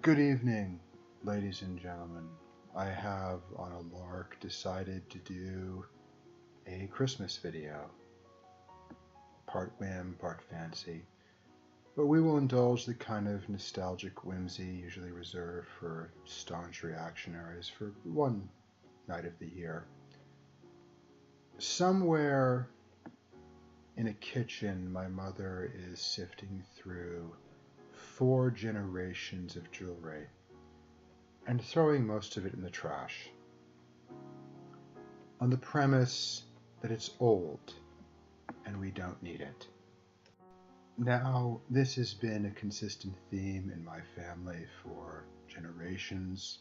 Good evening, ladies and gentlemen. I have, on a lark, decided to do a Christmas video. Part whim, part fancy. But we will indulge the kind of nostalgic whimsy usually reserved for staunch reactionaries for one night of the year. Somewhere in a kitchen, my mother is sifting through 4 generations of jewelry and throwing most of it in the trash, on the premise that it's old and we don't need it. Now, this has been a consistent theme in my family for generations.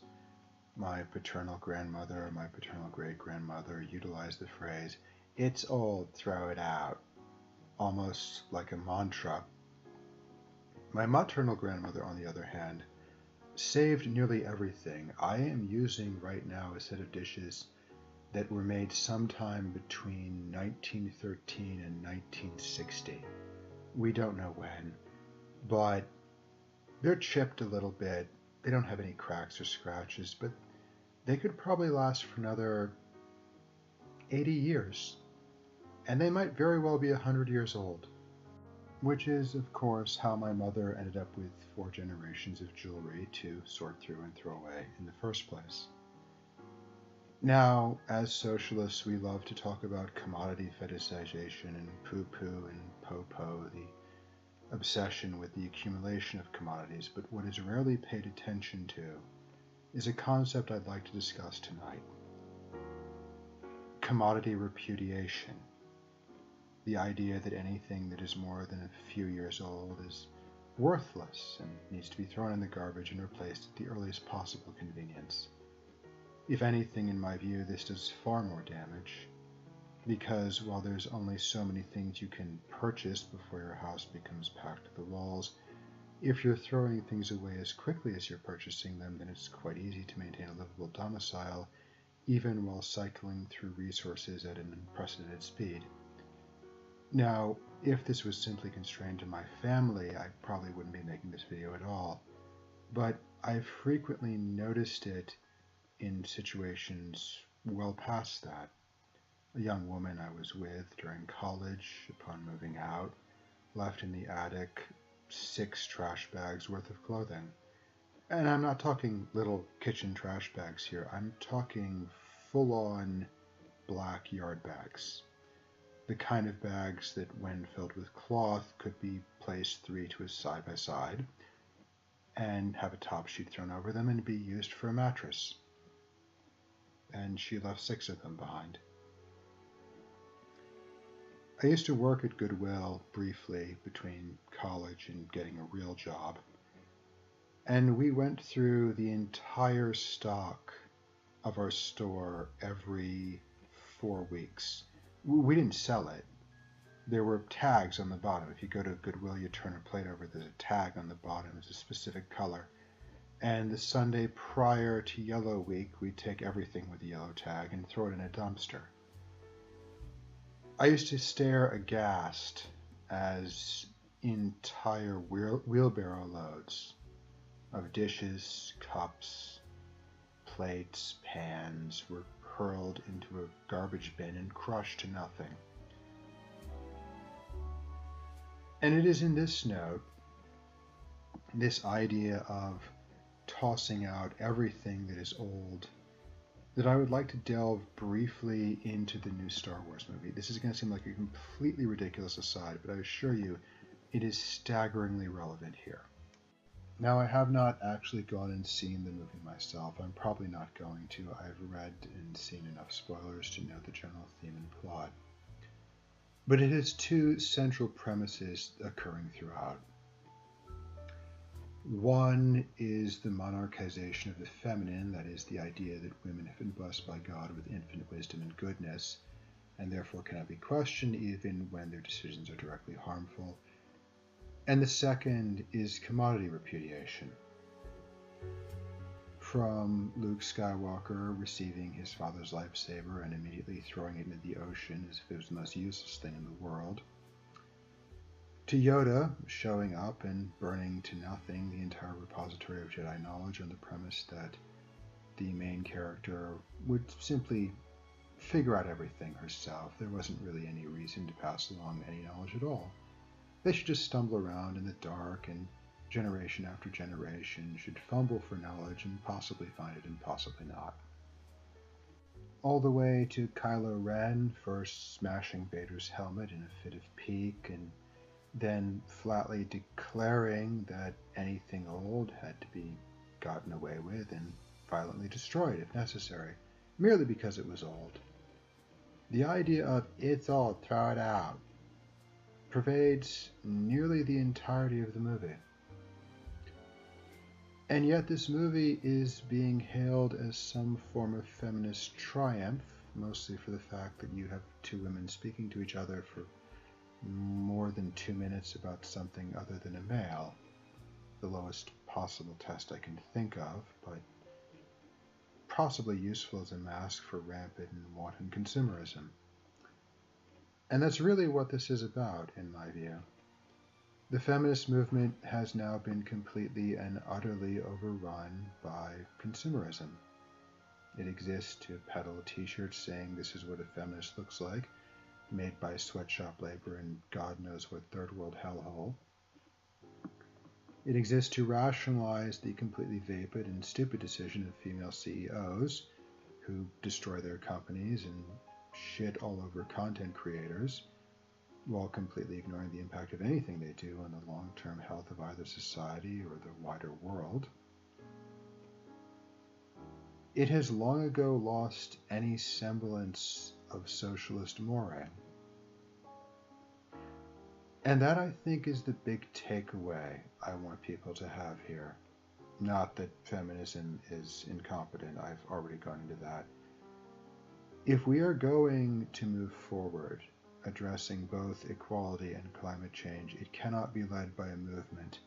My paternal grandmother, my paternal great-grandmother utilized the phrase, "It's old, throw it out," almost like a mantra. My maternal grandmother, on the other hand, saved nearly everything. I am using right now a set of dishes that were made sometime between 1913 and 1960. We don't know when, but they're chipped a little bit. They don't have any cracks or scratches, but they could probably last for another 80 years. And they might very well be 100 years old. Which is, of course, how my mother ended up with 4 generations of jewelry to sort through and throw away in the first place. Now, as socialists, we love to talk about commodity fetishization and poo-poo and po-po, the obsession with the accumulation of commodities, but what is rarely paid attention to is a concept I'd like to discuss tonight. Commodity repudiation. The idea that anything that is more than a few years old is worthless and needs to be thrown in the garbage and replaced at the earliest possible convenience. If anything, in my view, this does far more damage, because while there's only so many things you can purchase before your house becomes packed to the walls, if you're throwing things away as quickly as you're purchasing them, then it's quite easy to maintain a livable domicile, even while cycling through resources at an unprecedented speed. Now, if this was simply constrained to my family, I probably wouldn't be making this video at all, but I've frequently noticed it in situations well past that. A young woman I was with during college, upon moving out, left in the attic 6 trash bags worth of clothing. And I'm not talking little kitchen trash bags here, I'm talking full-on black yard bags. The kind of bags that, when filled with cloth, could be placed 3 to a side by side and have a top sheet thrown over them and be used for a mattress. And she left 6 of them behind. I used to work at Goodwill briefly between college and getting a real job, and we went through the entire stock of our store every 4 weeks. We didn't sell it. There were tags on the bottom. If you go to Goodwill, you turn a plate over, there's a tag on the bottom. It's a specific color. And the Sunday prior to Yellow Week, we'd take everything with the yellow tag and throw it in a dumpster. I used to stare aghast as entire wheelbarrow loads of dishes, cups, plates, pans were hurled into a garbage bin and crushed to nothing. And it is in this note, this idea of tossing out everything that is old, that I would like to delve briefly into the new Star Wars movie. This is going to seem like a completely ridiculous aside, but I assure you it is staggeringly relevant here. Now, I have not actually gone and seen the movie myself. I'm probably not going to. I've read and seen enough spoilers to know the general theme and plot. But it has 2 central premises occurring throughout. One is the monarchization of the feminine, that is, the idea that women have been blessed by God with infinite wisdom and goodness, and therefore cannot be questioned even when their decisions are directly harmful. And the second is commodity repudiation. From Luke Skywalker receiving his father's lightsaber and immediately throwing it into the ocean as if it was the most useless thing in the world, To Yoda showing up and burning to nothing the entire repository of Jedi knowledge on the premise that the main character would simply figure out everything herself. There wasn't really any reason to pass along any knowledge at all. They should just stumble around in the dark, and generation after generation should fumble for knowledge and possibly find it and possibly not. All the way to Kylo Ren first smashing Vader's helmet in a fit of pique, and then flatly declaring that anything old had to be gotten away with and violently destroyed if necessary, merely because it was old. The idea of "it's old, throw it out" pervades nearly the entirety of the movie. And yet this movie is being hailed as some form of feminist triumph, mostly for the fact that you have two women speaking to each other for more than 2 minutes about something other than a male. The lowest possible test I can think of, but possibly useful as a mask for rampant and wanton consumerism. And that's really what this is about, in my view. The feminist movement has now been completely and utterly overrun by consumerism. It exists to peddle t-shirts saying this is what a feminist looks like, made by sweatshop labor in God knows what third world hellhole. It exists to rationalize the completely vapid and stupid decision of female CEOs who destroy their companies and shit all over content creators, while completely ignoring the impact of anything they do on the long-term health of either society or the wider world. It has long ago lost any semblance of socialist moray. And that, I think, is the big takeaway I want people to have here. Not that feminism is incompetent, I've already gone into that. If we are going to move forward, addressing both equality and climate change, it cannot be led by a movement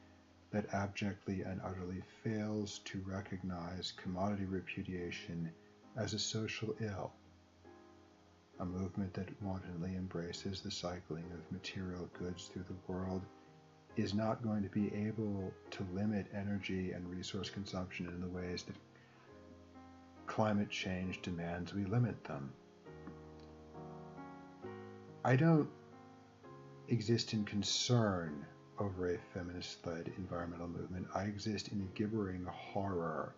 that abjectly and utterly fails to recognize commodity repudiation as a social ill. A movement that wantonly embraces the cycling of material goods through the world is not going to be able to limit energy and resource consumption in the ways that climate change demands we limit them. I don't exist in concern over a feminist-led environmental movement. I exist in gibbering horror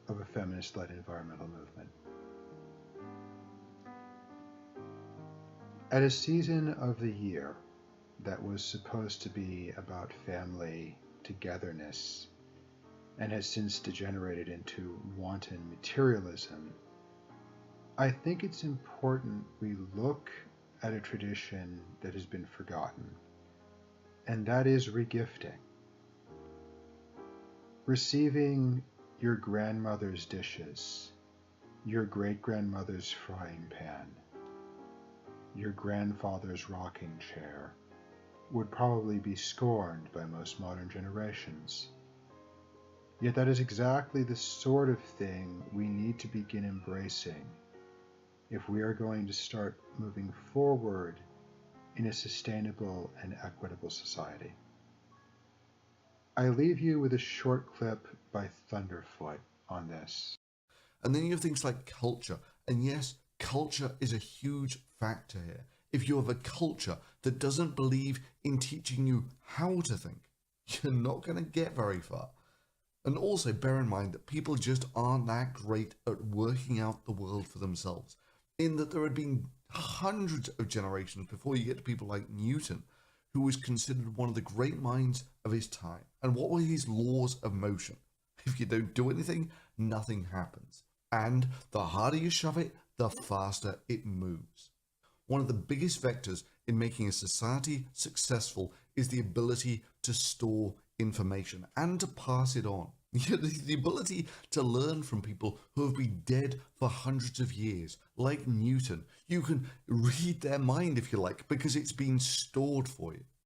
of a feminist-led environmental movement. At a season of the year that was supposed to be about family togetherness and has since degenerated into wanton materialism, I think it's important we look at a tradition that has been forgotten, and that is regifting. Receiving your grandmother's dishes, your great-grandmother's frying pan, your grandfather's rocking chair would probably be scorned by most modern generations. Yet that is exactly the sort of thing we need to begin embracing if we are going to start moving forward in a sustainable and equitable society. I leave you with a short clip by Thunderfoot on this. And then you have things like culture. And yes, culture is a huge factor here. If you have a culture that doesn't believe in teaching you how to think, you're not going to get very far. And also bear in mind that people just aren't that great at working out the world for themselves, in that there had been hundreds of generations before you get to people like Newton, who was considered one of the great minds of his time. And what were his laws of motion? If you don't do anything, nothing happens. And the harder you shove it, the faster it moves. One of the biggest vectors in making a society successful is the ability to store information and to pass it on. The ability to learn from people who have been dead for hundreds of years, like Newton. You can read their mind if you like, because it's been stored for you.